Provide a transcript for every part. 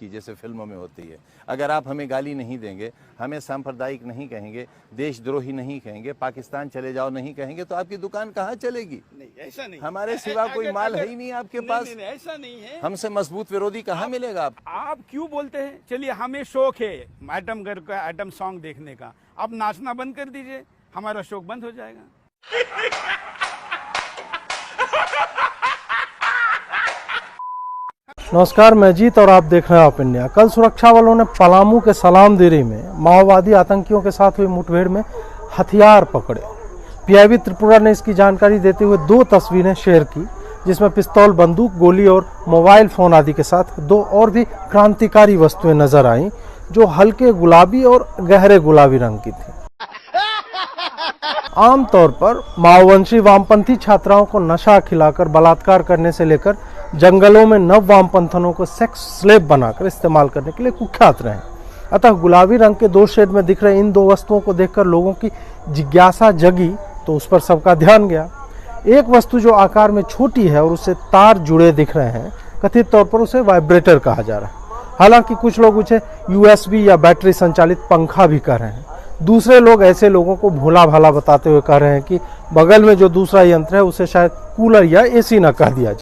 की, जैसे फिल्मों में होती है। अगर आप हमें गाली नहीं देंगे, हमें सांप्रदायिक नहीं कहेंगे, देशद्रोही नहीं कहेंगे, पाकिस्तान चले जाओ नहीं कहेंगे, तो आपकी दुकान कहाँ चलेगी? नहीं, ऐसा नहीं। हमारे सिवा कोई माल है ही नहीं आपके पास। नहीं, ऐसा नहीं है। हमसे मजबूत विरोधी कहाँ मिलेगा? आप क्यों बोलते हैं? चलिए, हमें शौक है आइटम घर का आइटम सॉन्ग देखने का, आप नाचना बंद कर दीजिए, हमारा शौक बंद हो जाएगा। नमस्कार, मैं जीत और आप देख रहे हैं आप इंडिया। कल सुरक्षा बलों ने पलामू के सलाम देरी में माओवादी आतंकियों के साथ हुई मुठभेड़ में हथियार पकड़े। पीआईबी त्रिपुरा ने इसकी जानकारी देते हुए 2 तस्वीरें शेयर की, जिसमें पिस्तौल, बंदूक, गोली और मोबाइल फोन आदि के साथ 2 और भी क्रांतिकारी वस्तुएं नजर आईं, जो हल्के गुलाबी और गहरे गुलाबी रंग की थी। आमतौर पर माओवंशी वामपंथी छात्राओं को नशा खिलाकर बलात्कार करने से लेकर जंगलों में नव वामपंथनों को सेक्स स्लेव बनाकर इस्तेमाल करने के लिए कुख्यात रहे। अतः गुलाबी रंग के 2 शेड में दिख रहे इन 2 वस्तुओं को देखकर लोगों की जिज्ञासा जगी, तो उस पर सबका ध्यान गया। एक वस्तु जो आकार में छोटी है और उससे तार जुड़े दिख रहे हैं, कथित तौर पर उसे वाइब्रेटर कहा जा रहा है। हालांकि कुछ लोग उसे यूएसबी या बैटरी संचालित पंखा भी कह रहे हैं। दूसरे लोग ऐसे लोगों को भोला भाला बताते हुए कह रहे हैं कि बगल में जो दूसरा यंत्र है उसे शायद कूलर या एसी न कह दिया जाए।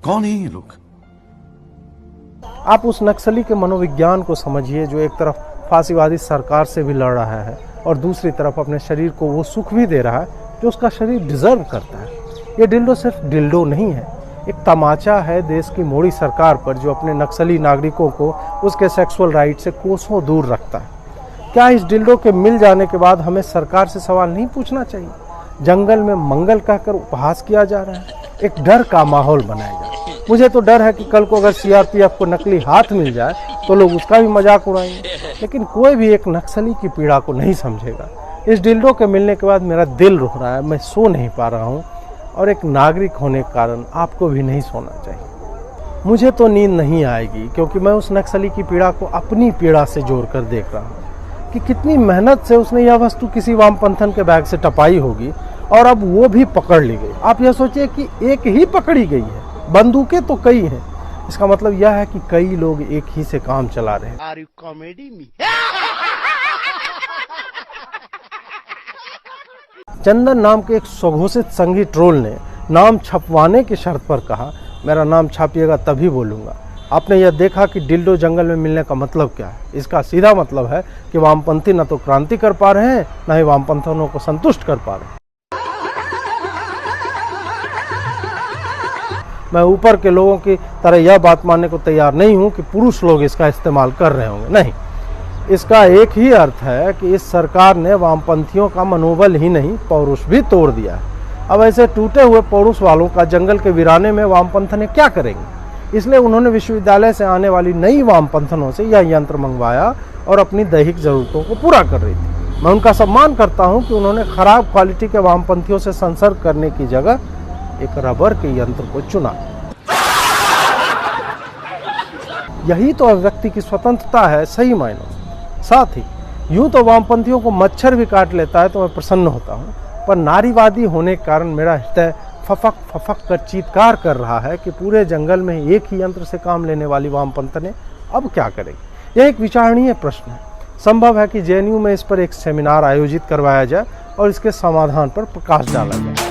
कौन है ये लोग? आप उस नक्सली के मनोविज्ञान को समझिए, जो एक तरफ फांसीवादी सरकार से भी लड़ रहा है और दूसरी तरफ अपने शरीर को वो सुख भी दे रहा है जो उसका शरीर डिजर्व करता है। ये डिल्डो सिर्फ डिल्डो नहीं है, एक तमाचा है देश की मोदी सरकार पर, जो अपने नक्सली नागरिकों को उसके सेक्सुअल राइट से कोसों दूर रखता है। क्या इस डिल्डो के मिल जाने के बाद हमें सरकार से सवाल नहीं पूछना चाहिए? जंगल में मंगल कहकर उपहास किया जा रहा है, एक डर का माहौल बनाया जा रहा है। मुझे तो डर है कि कल को अगर सीआरपीएफ को नकली हाथ मिल जाए तो लोग उसका भी मजाक उड़ाएंगे, लेकिन कोई भी एक नक्सली की पीड़ा को नहीं समझेगा। इस डिल्डो के मिलने के बाद मेरा दिल रुक रहा है, मैं सो नहीं पा रहा हूँ, और एक नागरिक होने के कारण आपको भी नहीं सोना चाहिए। मुझे तो नींद नहीं आएगी, क्योंकि मैं उस नक्सली की पीड़ा को अपनी पीड़ा से जोड़कर देख रहा हूँ कि कितनी मेहनत से उसने यह वस्तु किसी वामपंथन के बैग से टपाई होगी और अब वो भी पकड़ ली गई। आप यह सोचिए कि एक ही पकड़ी गई है, बंदूकें तो कई हैं। इसका मतलब यह है कि कई लोग एक ही से काम चला रहे हैं। Are you comedy me? Chandan नाम के एक स्वघोषित संघी ट्रोल ने नाम छपवाने की शर्त पर कहा, मेरा नाम छापिएगा तभी बोलूंगा। आपने यह देखा कि डिल्डो जंगल में मिलने का मतलब क्या है? इसका सीधा मतलब है कि वामपंथी न तो क्रांति कर पा रहे हैं, न ही वामपंथनों को संतुष्ट कर पा रहे हैं। मैं ऊपर के लोगों की तरह यह बात मानने को तैयार नहीं हूं कि पुरुष लोग इसका इस्तेमाल कर रहे होंगे। नहीं, इसका एक ही अर्थ है कि इस सरकार ने वामपंथियों का मनोबल ही नहीं, पौरुष भी तोड़ दिया है। अब ऐसे टूटे हुए पौरुष वालों का जंगल के वीराने में वामपंथन क्या करेंगे? इसलिए उन्होंने विश्वविद्यालय से आने वाली नई वामपंथनों से यह यंत्र मंगवाया और अपनी दैहिक जरूरतों को पूरा कर रही थी। मैं उनका सम्मान करता हूं कि उन्होंने खराब क्वालिटी के वामपंथियों से संसर्ग करने की जगह एक रबर के यंत्र को चुना। यही तो अभिव्यक्ति की स्वतंत्रता है सही मायनों में। साथ ही यूं तो वामपंथियों को मच्छर भी काट लेता है तो मैं प्रसन्न होता हूं, पर नारीवादी होने के कारण मेरा हृदय फफक फफक कर चीत्कार कर रहा है कि पूरे जंगल में एक ही यंत्र से काम लेने वाली वामपंथनें अब क्या करेगी। यह एक विचारणीय प्रश्न है। संभव है कि जेएनयू में इस पर एक सेमिनार आयोजित करवाया जाए और इसके समाधान पर प्रकाश डाला जाए।